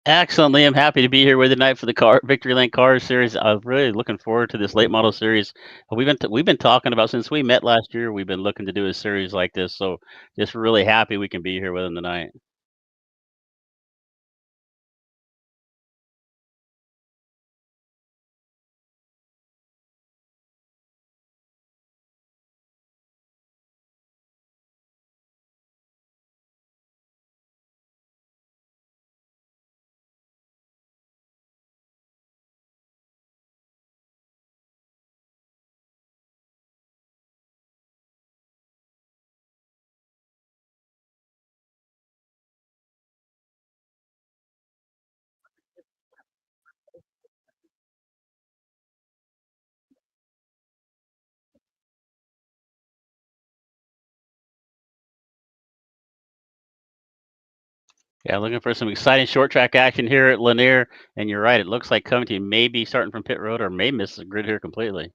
Excellent, Liam. Happy to be here with you tonight for the car Victory Lane Cars series. I'm really looking forward to this late model series. We've been talking about since we met last year. We've been looking to do a series like this, so just really happy we can be here with them tonight. Yeah, looking for some exciting short track action here at Lanier. And you're right, it looks like Covington may be starting from pit road or may miss the grid here completely.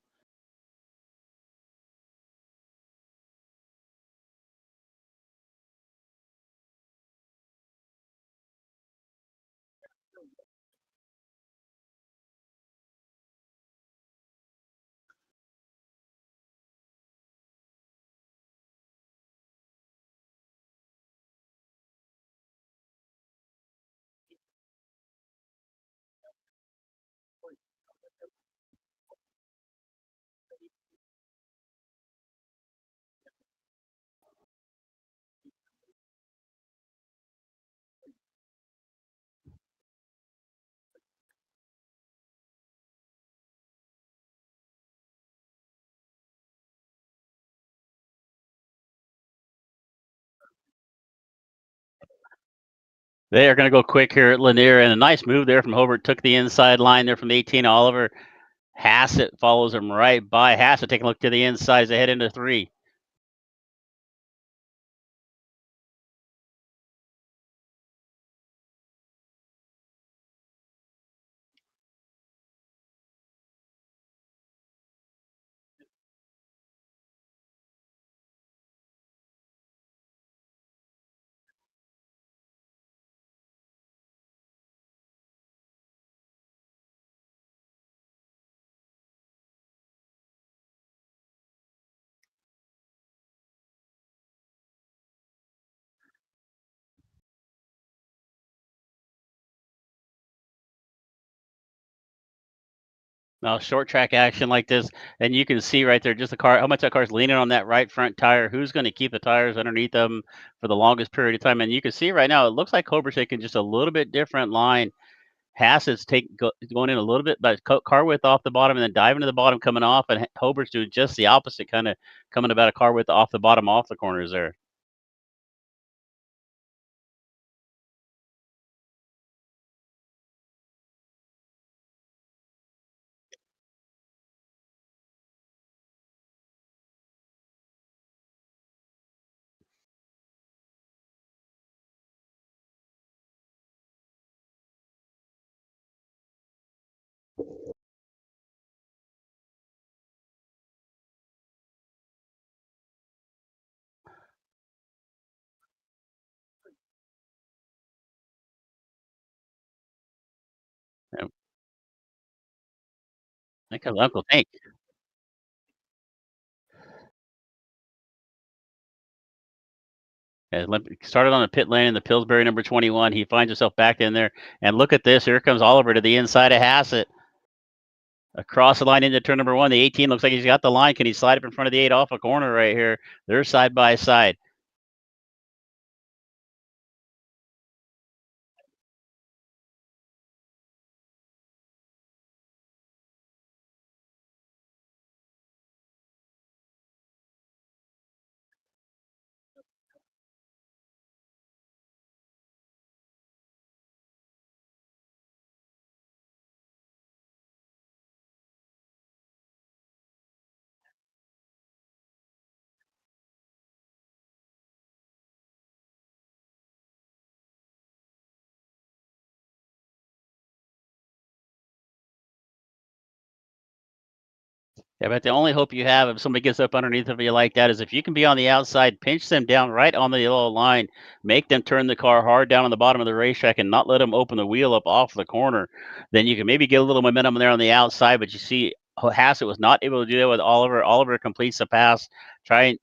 They are going to go quick here at Lanier, and a nice move there from Hobart. Took the inside line there from 18. Oliver Hassett follows him right by. Hassett taking a look to the inside as they head into three. Now, short track action like this, and you can see right there just the car, how much that car's leaning on that right front tire. Who's going to keep the tires underneath them for the longest period of time? And you can see right now, it looks like Cobra's taking just a little bit different line. Hassett's going in a little bit, but car width off the bottom and then diving to the bottom, coming off, and Hobart's doing just the opposite, kind of coming about a car width off the bottom, off the corners there. Yeah, I think of Uncle Tank. Yeah, started on the pit lane in the Pillsbury number 21. He finds himself back in there, and look at this. Here comes Oliver to the inside of Hassett. Across the line into turn number one. The 18 looks like he's got the line. Can he slide up in front of the 8 off a corner right here? They're side by side. Yeah, but the only hope you have if somebody gets up underneath of you like that is if you can be on the outside, pinch them down right on the yellow line, make them turn the car hard down on the bottom of the racetrack and not let them open the wheel up off the corner. Then you can maybe get a little momentum there on the outside. But you see, Hassett was not able to do that with Oliver. Oliver completes the pass.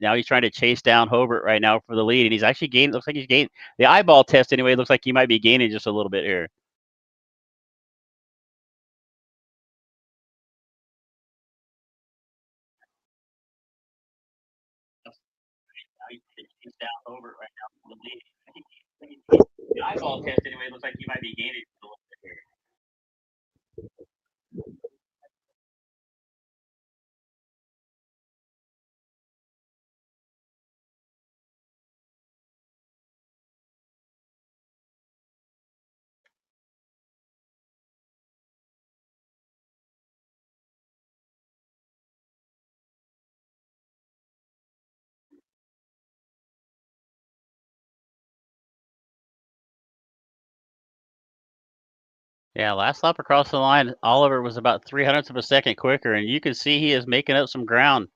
Now he's trying to chase down Hobart right now for the lead, and he's actually gaining. Looks like he's gaining the eyeball test anyway. Looks like he might be gaining just a little bit here. He's down Hobart right now for the lead. The eyeball test anyway. Looks like he might be gaining just a little bit here. Yeah, last lap across the line, Oliver was about 300ths of a second quicker, and you can see he is making up some ground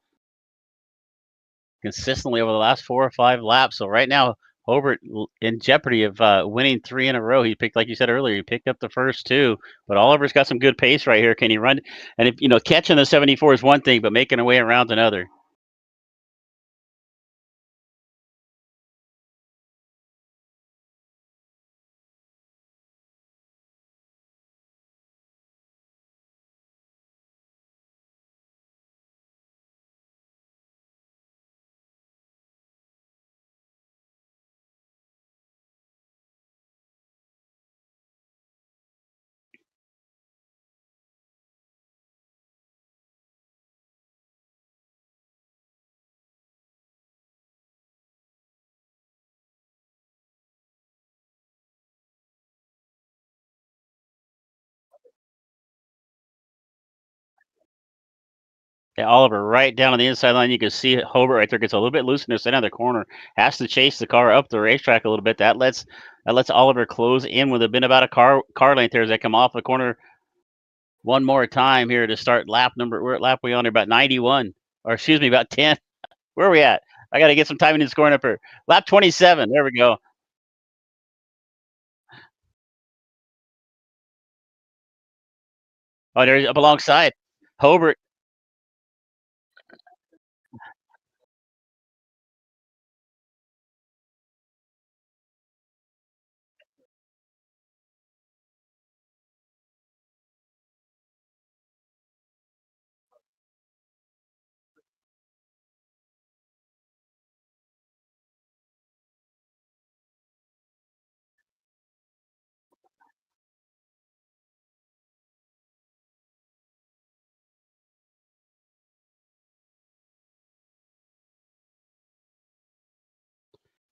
consistently over the last 4 or 5 laps. So right now, Hobart in jeopardy of winning 3 in a row. He picked, like you said earlier, he picked up the first 2, but Oliver's got some good pace right here. Can he run? And if catching the 74 is one thing, but making a way around another. Yeah, Oliver right down on the inside line. You can see Hobart right there gets a little bit loose in the center of the corner. Has to chase the car up the racetrack a little bit. That lets Oliver close in with a bit about a car length there as they come off the corner one more time here to start lap number. We're at lap we on here about 91, or excuse me, about 10. Where are we at? I got to get some timing and scoring up here. Lap 27. There we go. Oh, there's up alongside Hobart.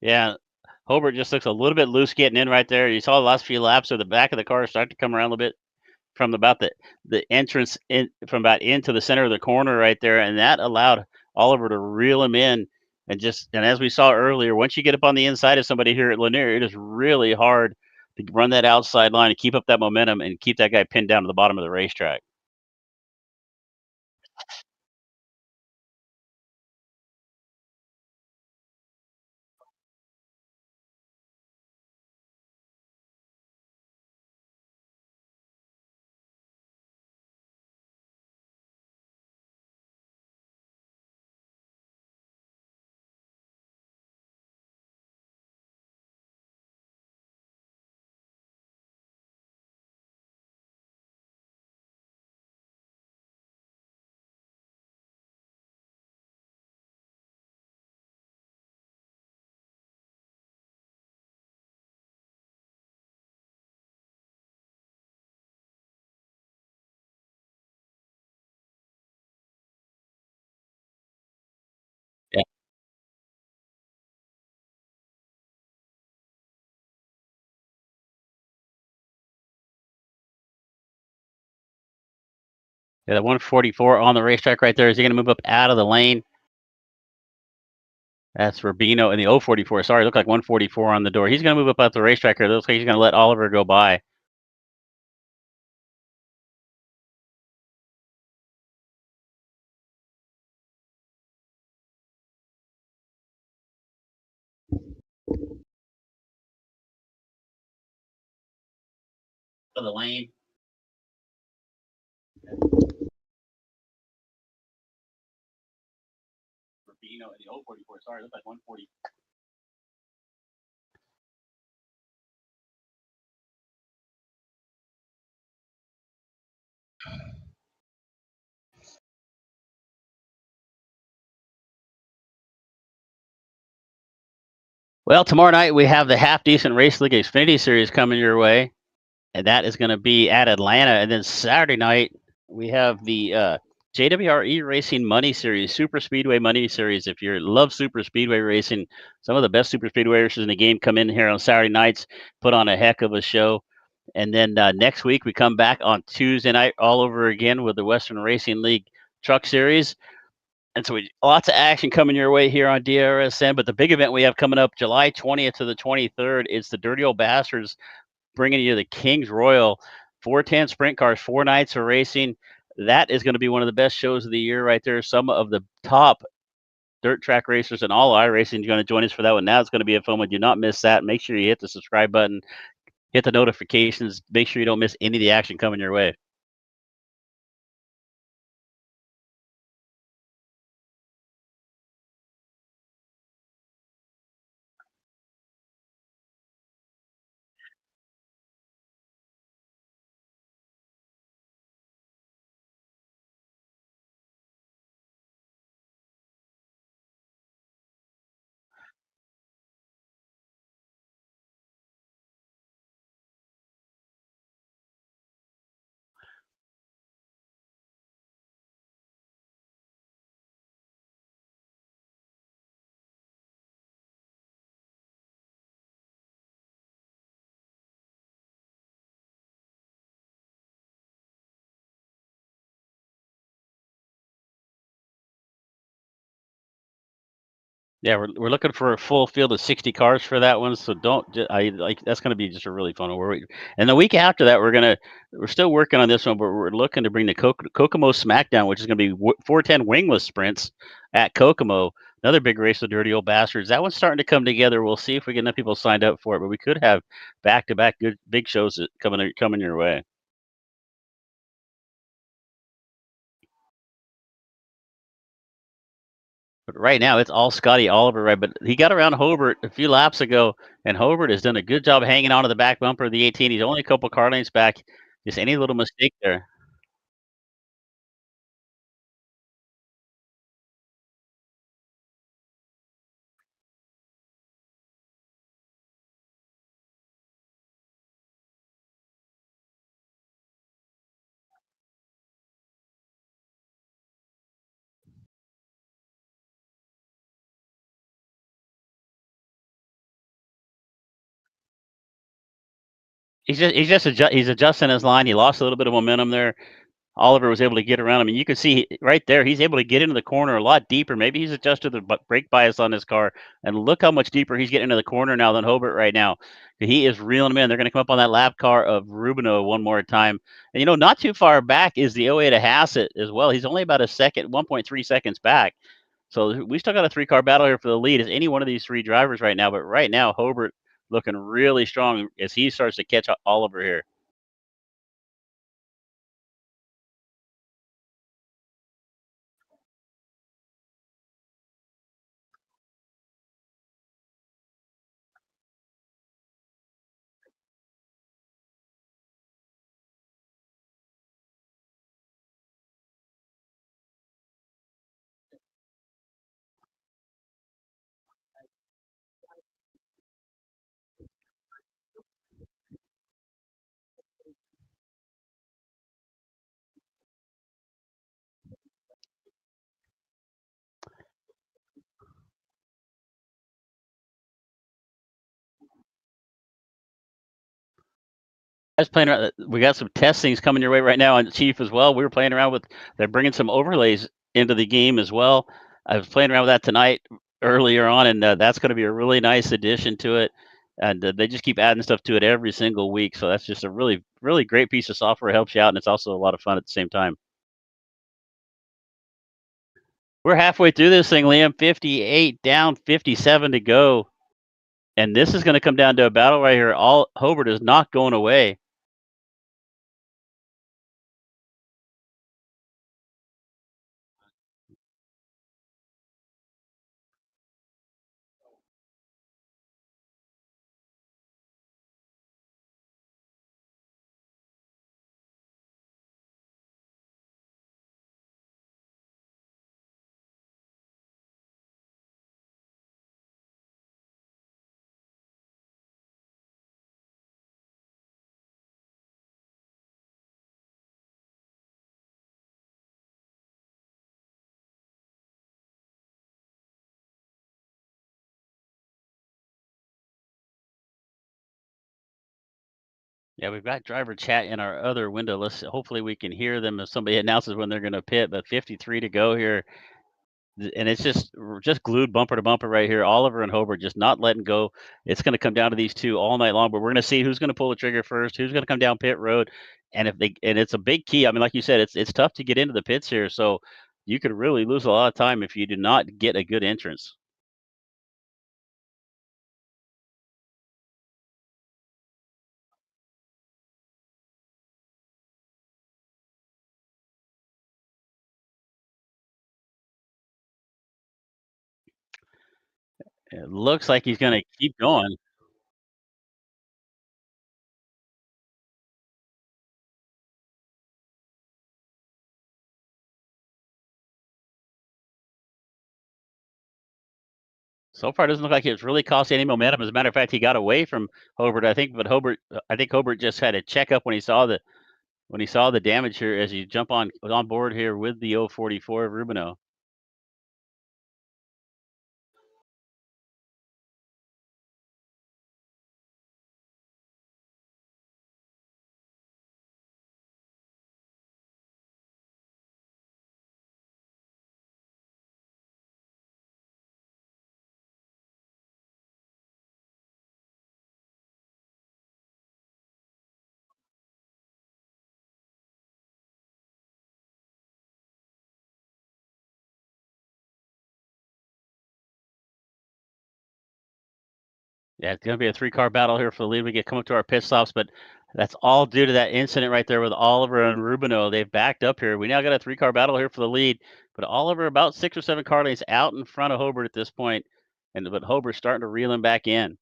Yeah, Hobart just looks a little bit loose getting in right there. You saw the last few laps of the back of the car start to come around a little bit from about the entrance in from about into the center of the corner right there, and that allowed Oliver to reel him in. And as we saw earlier, once you get up on the inside of somebody here at Lanier, it is really hard to run that outside line and keep up that momentum and keep that guy pinned down to the bottom of the racetrack. Yeah, yeah, the 144 on the racetrack right there. Is he going to move up out of the lane? That's Rubino in the 044. Sorry, it looked like 144 on the door. He's going to move up out the racetrack here. It looks like he's going to let Oliver go by. for the lane. You know, the old 44. Sorry, it looks like 140. Well, tomorrow night we have the Half Decent Race League Xfinity Series coming your way, and that is going to be at Atlanta. And then Saturday night we have the JWRE Racing Money Series, Super Speedway Money Series. If you love Super Speedway racing, some of the best Super Speedway racers in the game come in here on Saturday nights, put on a heck of a show. And then next week we come back on Tuesday night all over again with the Western Racing League Truck Series. And so lots of action coming your way here on DRSN. But the big event we have coming up July 20th to the 23rd is the Dirty Old Bastards bringing you the Kings Royal 410 sprint cars, 4 nights of racing. That is going to be one of the best shows of the year right there. Some of the top dirt track racers and all iRacing are going to join us for that one. Now it's going to be a fun one. Do not miss that. Make sure you hit the subscribe button, hit the notifications. Make sure you don't miss any of the action coming your way. Yeah, we're looking for a full field of 60 cars for that one. So don't that's going to be just a really fun one. And the week after that, we're still working on this one, but we're looking to bring the Kokomo Smackdown, which is going to be 410 wingless sprints at Kokomo. Another big race of Dirty Old Bastards. That one's starting to come together. We'll see if we get enough people signed up for it, but we could have back-to-back good big shows coming your way. But right now, it's all Scotty Oliver, right? But he got around Hobart a few laps ago, and Hobart has done a good job hanging on to the back bumper of the 18. He's only a couple car lengths back. Just any little mistake there. He's adjusting his line. He lost a little bit of momentum there. Oliver was able to get around him, and you can see right there he's able to get into the corner a lot deeper. Maybe he's adjusted the brake bias on his car, and look how much deeper he's getting into the corner now than Hobart right now. He is reeling him in. They're going to come up on that lap car of Rubino one more time. And not too far back is the 08 of Hassett as well. He's only about a second, 1.3 seconds back. So we still got a 3-car battle here for the lead as any one of these 3 drivers right now. But right now, Hobart looking really strong as he starts to catch Oliver here. I was playing around. We got some testings coming your way right now on Chief as well. We were playing around with. They're bringing some overlays into the game as well. I was playing around with that tonight earlier on, and that's going to be a really nice addition to it. And they just keep adding stuff to it every single week. So that's just a really, really great piece of software. It helps you out, and it's also a lot of fun at the same time. We're halfway through this thing, Liam. 58 down, 57 to go. And this is going to come down to a battle right here. Hobart is not going away. Yeah, we've got driver chat in our other window. Hopefully we can hear them if somebody announces when they're going to pit. But 53 to go here, and it's just we're just glued bumper to bumper right here. Oliver and Hobart just not letting go. It's going to come down to these two all night long. But we're going to see who's going to pull the trigger first, who's going to come down pit road, and if they and it's a big key. I mean, like you said, it's tough to get into the pits here, so you could really lose a lot of time if you do not get a good entrance. It looks like he's going to keep going. So far, it doesn't look like it's really cost any momentum. As a matter of fact, he got away from Hobart, I think, but I think Hobart just had a checkup when he saw the damage here as you jump on board here with the 044 of Rubino. Yeah, it's going to be a three-car battle here for the lead. We get come up to our pit stops, but that's all due to that incident right there with Oliver and Rubino. They've backed up here. We now got a three-car battle here for the lead, but Oliver about 6 or 7 car lengths out in front of Hobart at this point, but Hobart's starting to reel him back in.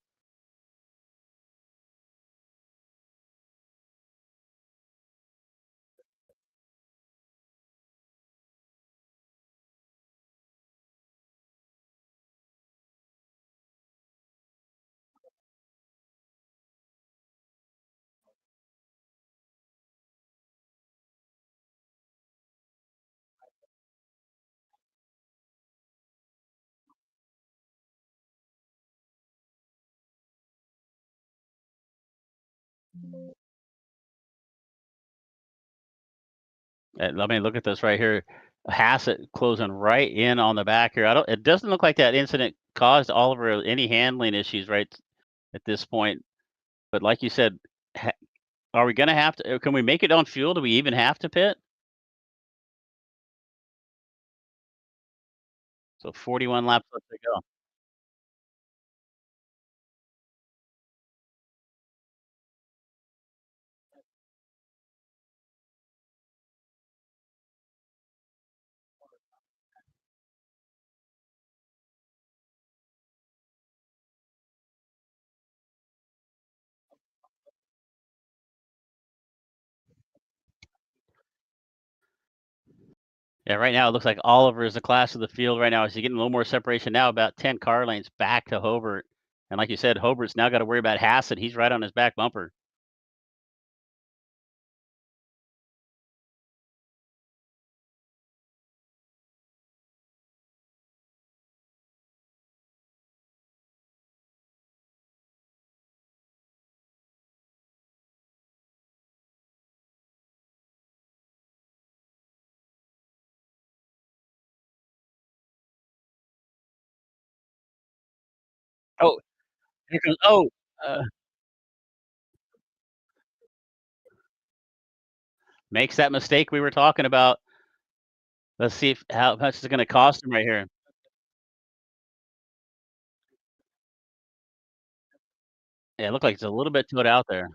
I mean, look at this right here. Hassett closing right in on the back here. I don't. It doesn't look like that incident caused Oliver any handling issues right at this point. But like you said, ha are we gonna have to can we make it on fuel? Do we even have to pit? So 41 laps left to go. Yeah, right now it looks like Oliver is the class of the field right now. He's getting a little more separation now, about 10 car lanes back to Hobart. And like you said, Hobart's now got to worry about Hassett. He's right on his back bumper. Oh, here comes uh, makes that mistake we were talking about. Let's see if how much it's gonna cost him right here. Yeah, it looked like it's a little bit towed out there.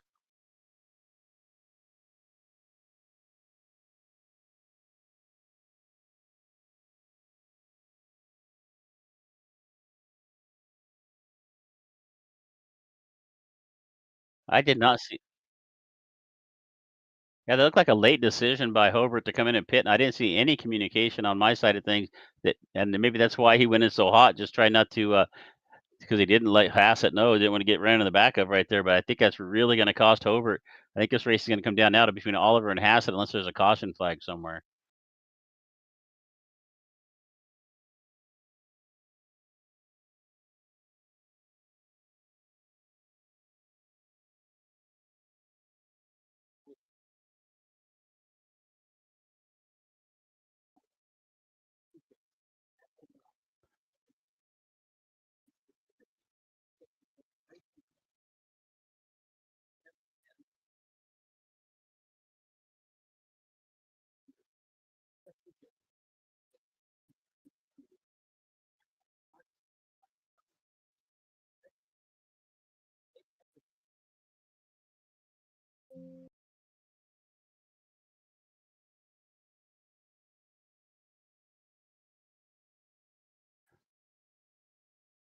I did not see. Yeah, that looked like a late decision by Hobart to come in and pit, and I didn't see any communication on my side of things and maybe that's why he went in so hot, just trying not to, because he didn't let Hassett know, he didn't want to get ran in the back of right there, but I think that's really gonna cost Hobart. I think this race is gonna come down now to between Oliver and Hassett unless there's a caution flag somewhere.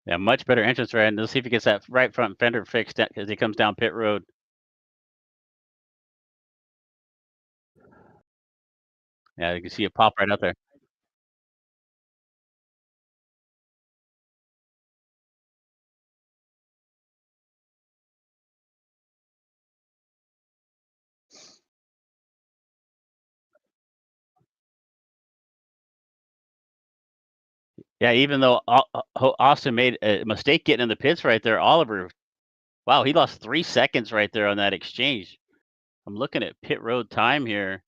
Yeah, much better entrance right, and let's see if he gets that right front fender fixed as he comes down pit road. Yeah, you can see it pop right out there. Yeah, even though Austin made a mistake getting in the pits right there, Oliver, wow, he lost 3 seconds right there on that exchange. I'm looking at pit road time here,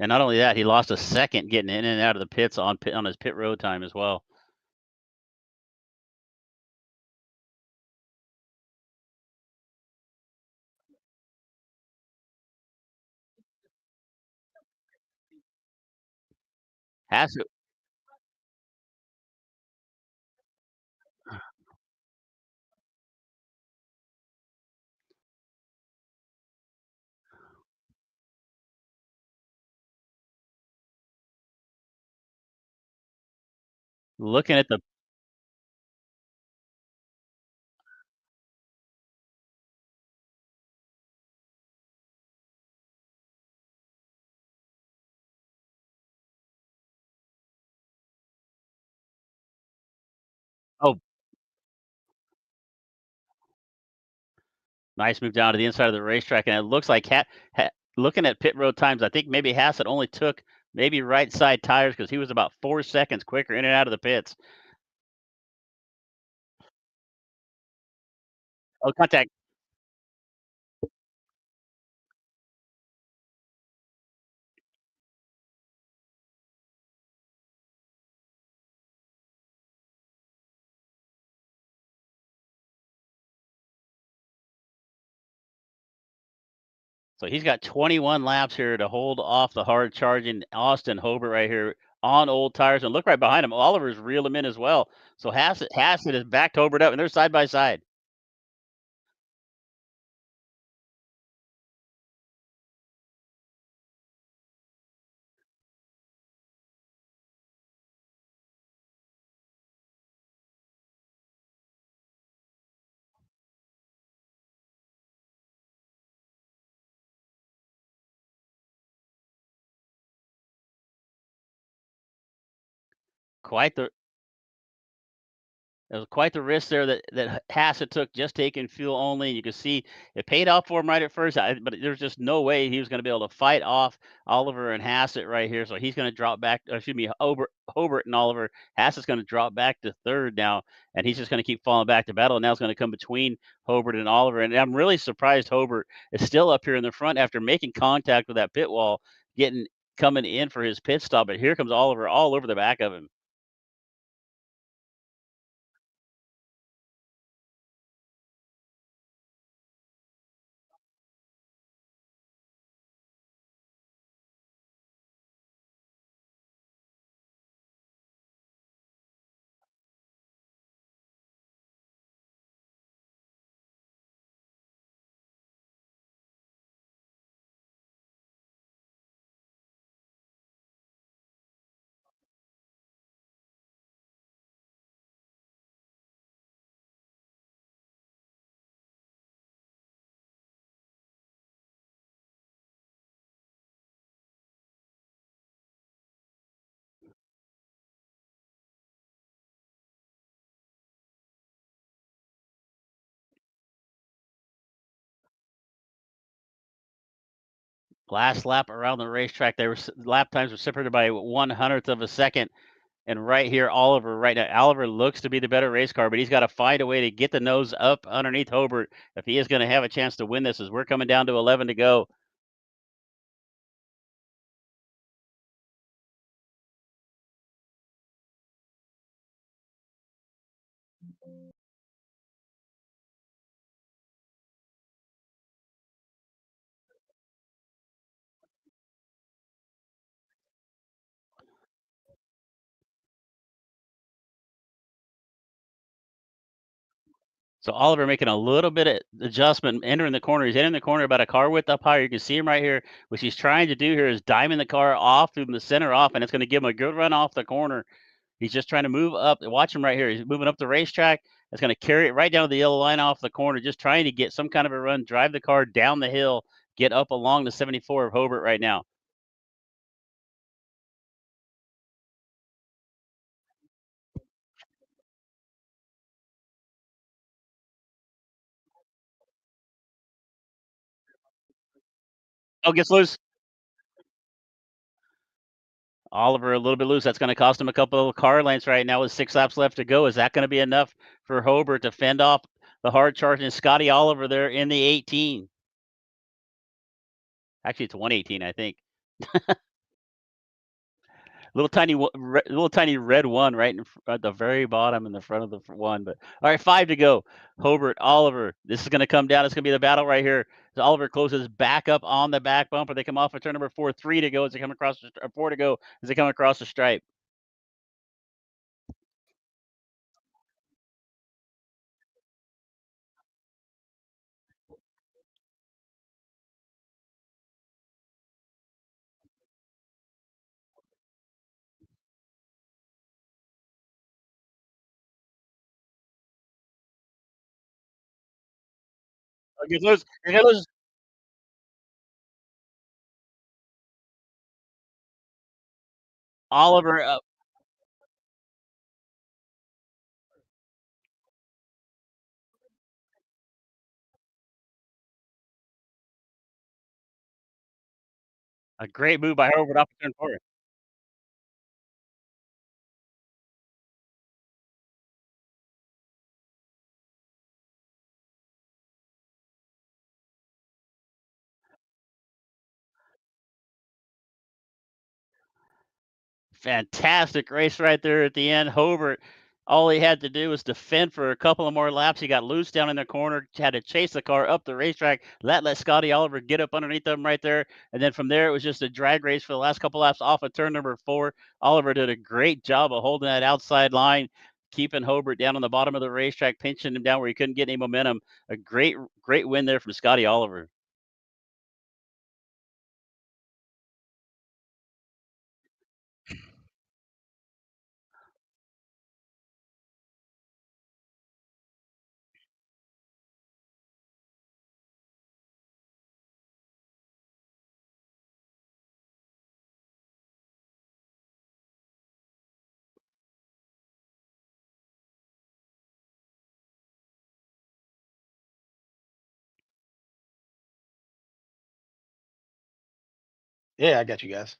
and not only that, he lost a second getting in and out of the pits on his pit road time as well. Hassett looking at the oh, nice move down to the inside of the racetrack, and it looks like looking at pit road times, I think maybe Hassett only took maybe right side tires because he was about 4 seconds quicker in and out of the pits. Oh, contact. So he's got 21 laps here to hold off the hard charging Austin Hobart right here on old tires. And look right behind him. Oliver's reeled him in as well. So Hassett is backed Hobart up, and they're side by side. Quite the It was quite the risk there that Hassett took, just taking fuel only. You can see it paid off for him right at first, but there's just no way he was going to be able to fight off Oliver and Hassett right here. So he's going to drop back. Excuse me, Hobart and Oliver. Hassett's going to drop back to third now, and he's just going to keep falling back to battle. And now it's going to come between Hobart and Oliver. And I'm really surprised Hobart is still up here in the front after making contact with that pit wall, getting coming in for his pit stop. But here comes Oliver all over the back of him. Last lap around the racetrack, they were lap times were separated by 1/100th of a second. And right here, Oliver, right now, Oliver looks to be the better race car, but he's got to find a way to get the nose up underneath Hobart if he is going to have a chance to win this. As we're coming down to 11 to go. So Oliver making a little bit of adjustment, entering the corner. He's entering the corner about a car width up higher. You can see him right here. What he's trying to do here is diming the car off through the center off, and it's going to give him a good run off the corner. He's just trying to move up. Watch him right here. He's moving up the racetrack. It's going to carry it right down to the yellow line off the corner, just trying to get some kind of a run, drive the car down the hill, get up along the 74 of Hobart right now. Oh, gets loose. Oliver a little bit loose. That's going to cost him a couple of car lengths right now with 6 laps left to go. Is that going to be enough for Hobart to fend off the hard charging Scotty Oliver there in the 18? Actually, it's 118, I think. Little tiny red one right at the very bottom in the front of the one. But all right, 5 to go. Hobart, Oliver. This is going to come down. It's going to be the battle right here. As Oliver closes back up on the back bumper. They come off of turn number 4. 3 to go as they come across, or 4 to go as they come across the stripe. Oh, get loose. Get loose. Oliver, a great move by Hobart off of turn 4. Fantastic race right there at the end. Hobart, all he had to do was defend for a couple of more laps. He got loose down in the corner, had to chase the car up the racetrack, let Scotty Oliver get up underneath them right there. And then from there, it was just a drag race for the last couple laps off of turn number 4. Oliver did a great job of holding that outside line, keeping Hobart down on the bottom of the racetrack, pinching him down where he couldn't get any momentum. A great win there from Scotty Oliver. Yeah, I got you guys.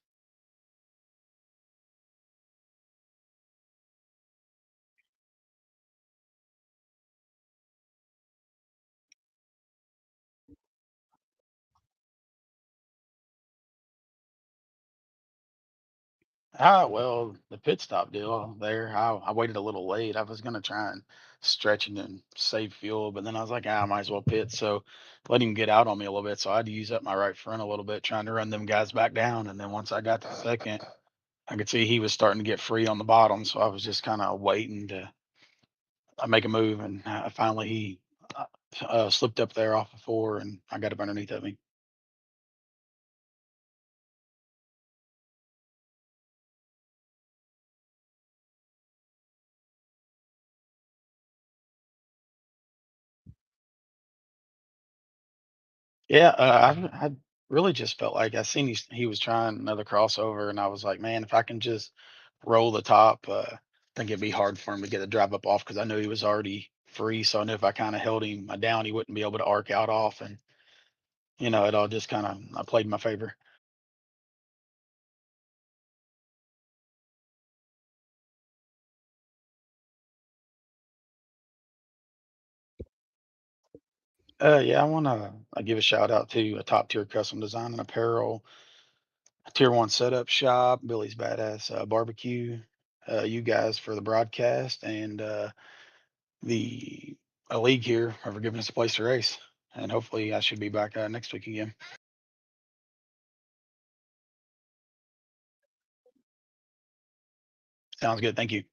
Well, the pit stop deal there, I waited a little late. I was gonna try and stretch it and save fuel, but then I was like, I might as well pit. So let him get out on me a little bit. So I had to use up my right front a little bit, trying to run them guys back down. And then once I got to second, I could see he was starting to get free on the bottom. So I was just kind of waiting to make a move, and finally he slipped up there off of 4, and I got up underneath of him. Yeah, I really just felt like I seen he was trying another crossover, and I was like, man, if I can just roll the top, I think it'd be hard for him to get a drive up off because I knew he was already free. So I knew if I kind of held him down, he wouldn't be able to arc out off, and it all just kind of I played in my favor. Yeah, I want to give a shout out to a top tier custom design and apparel, a tier one setup shop, Billy's Badass Barbecue, you guys for the broadcast, and the a league here for giving us a place to race. And hopefully, I should be back next week again. Sounds good. Thank you.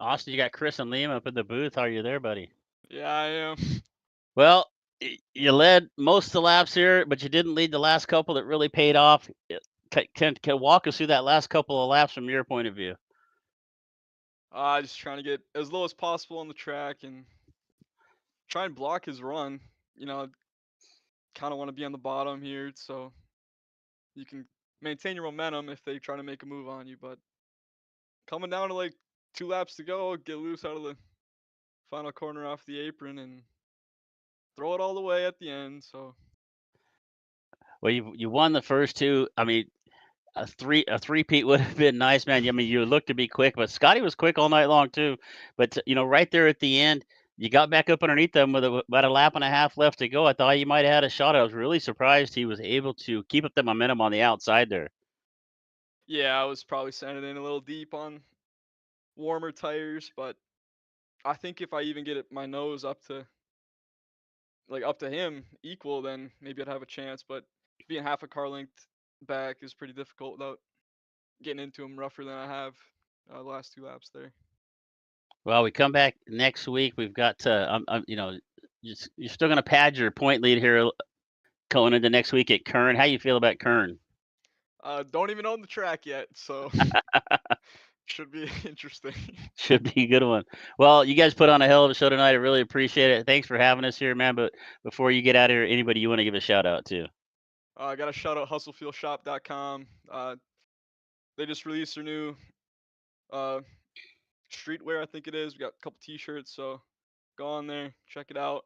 Austin, you got Chris and Liam up in the booth. How are you there, buddy? Yeah, I am. Well, you led most of the laps here, but you didn't lead the last couple that really paid off. Can walk us through that last couple of laps from your point of view? Just trying to get as low as possible on the track and try and block his run. You know, kind of want to be on the bottom here so you can maintain your momentum if they try to make a move on you. But coming down to like 2 laps to go, get loose out of the final corner off the apron and throw it all the way at the end. So Well, you won the first two. I mean, a three-peat would have been nice, man. I mean, you looked to be quick, but Scotty was quick all night long too. But right there at the end, you got back up underneath them with about a lap and a half left to go. I thought you might have had a shot. I was really surprised he was able to keep up the momentum on the outside there. yeah, I was probably sending in a little deep on warmer tires, but I think if I even get my nose up to him equal, then maybe I'd have a chance. But being half a car length back is pretty difficult without getting into him rougher than I have the last 2 laps there. Well, we come back next week. We've got you're still going to pad your point lead here going into next week at Kern. How you feel about Kern? Don't even own the track yet, so should be interesting. Should be a good one. Well, you guys put on a hell of a show tonight. I really appreciate it. Thanks for having us here, man. But before you get out of here, anybody you want to give a shout out to? I got to shout out hustlefuelshop.com. They just released their new uh, streetwear, I think it is. We got a couple t-shirts, so go on there, check it out.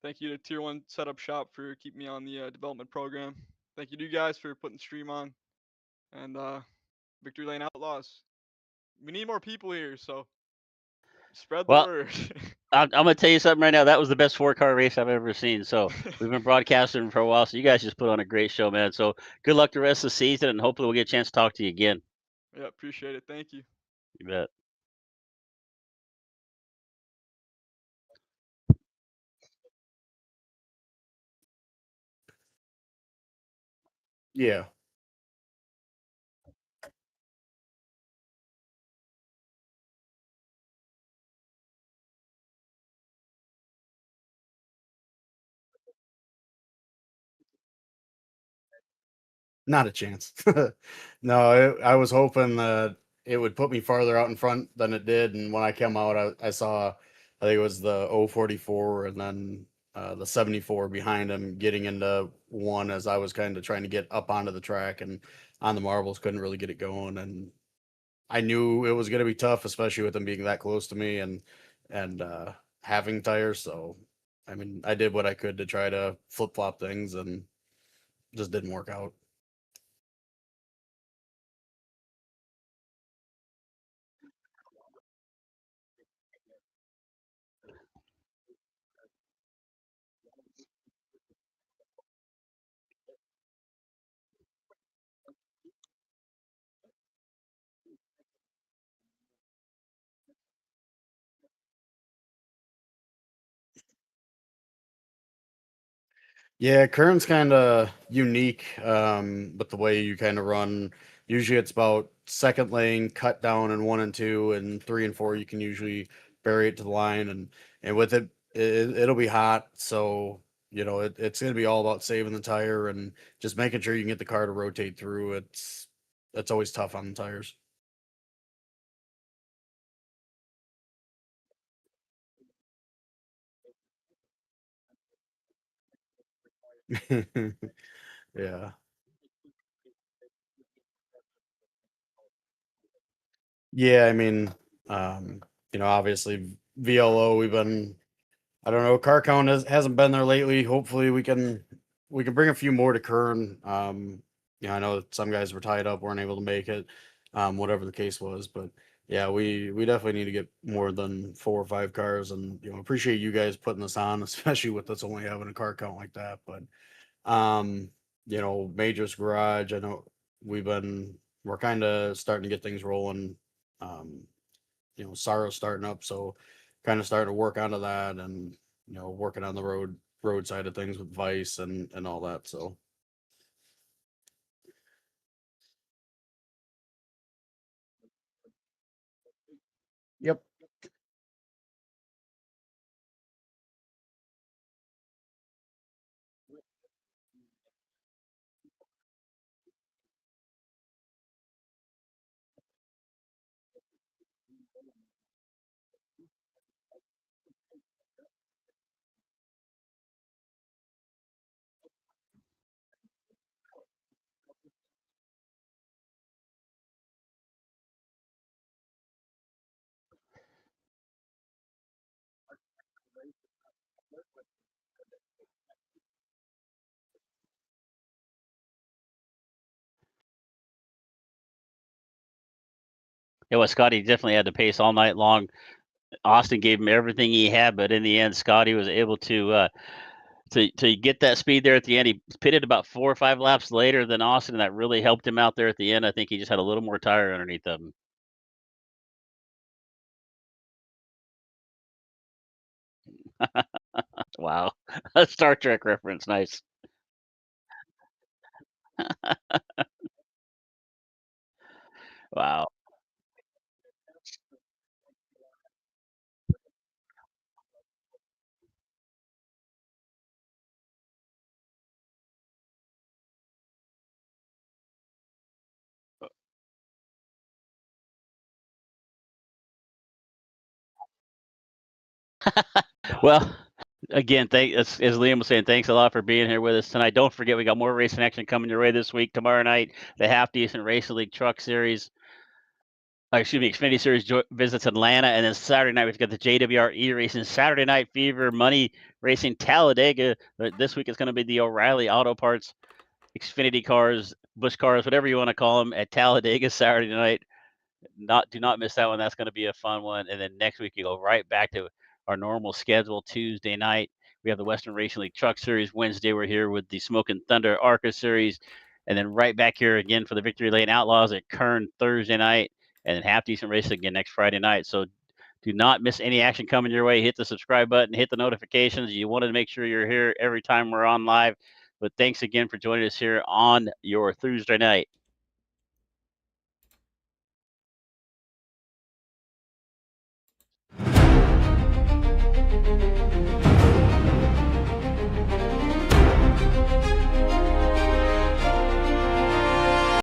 Thank you to Tier 1 Setup Shop for keeping me on the development program. Thank you to you guys for putting the stream on. And Victory Lane Outlaws. We need more people here, so spread the Well, word. I'm going to tell you something right now. That was the best 4-car race I've ever seen. So we've been broadcasting for a while. So you guys just put on a great show, man. So good luck the rest of the season, and hopefully we'll get a chance to talk to you again. Yeah, appreciate it. Thank you. You bet. Yeah. Not a chance. No, I was hoping that it would put me farther out in front than it did. And when I came out, I saw, I think it was the 044 and then the 74 behind him getting into one as I was kind of trying to get up onto the track and on the marbles, couldn't really get it going. And I knew it was going to be tough, especially with them being that close to me and having tires. So, I mean, I did what I could to try to flip flop things and just didn't work out. Yeah, Kern's kind of unique with the way you kind of run. Usually it's about second lane, cut down in 1 and 2, and 3 and 4 you can usually bury it to the line, and with it'll be hot, so it's going to be all about saving the tire and just making sure you can get the car to rotate through. It's always tough on the tires. Yeah. Yeah, I mean, obviously VLO, I don't know, car count hasn't been there lately. Hopefully we can bring a few more to Kern. I know that some guys were tied up, weren't able to make it, whatever the case was. But yeah, we definitely need to get more than 4 or 5 cars, and appreciate you guys putting this on, especially with us only having a car count like that. But um, Major's Garage, I know we're kind of starting to get things rolling. Um, Sorrow's starting up, so kind of starting to work onto that, and working on the road side of things with Vice and all that. So yep. Yeah, well, Scotty definitely had to pace all night long. Austin gave him everything he had, but in the end, Scotty was able to get that speed there at the end. He pitted about 4 or 5 laps later than Austin, and that really helped him out there at the end. I think he just had a little more tire underneath of him. Wow, a Star Trek reference, nice. Wow. Well, again, as Liam was saying, thanks a lot for being here with us tonight. Don't forget, we got more racing action coming your way this week. Tomorrow night, the Half Decent Racing League Truck Series. Xfinity Series visits Atlanta, and then Saturday night we've got the JWR E-Racing Saturday Night Fever Money Racing Talladega. This week it's going to be the O'Reilly Auto Parts Xfinity cars, Busch cars, whatever you want to call them, at Talladega Saturday night. Do not miss that one. That's going to be a fun one. And then next week you go right back to our normal schedule. Tuesday night we have the Western Racing League Truck Series. Wednesday we're here with the Smoking Thunder ARCA Series, and then right back here again for the Victory Lane Outlaws at Kern Thursday night, and then Half Decent Racing again next Friday night. So do not miss any action coming your way. Hit the subscribe button, hit the notifications. You wanted to make sure you're here every time we're on live. But thanks again for joining us here on your Thursday night.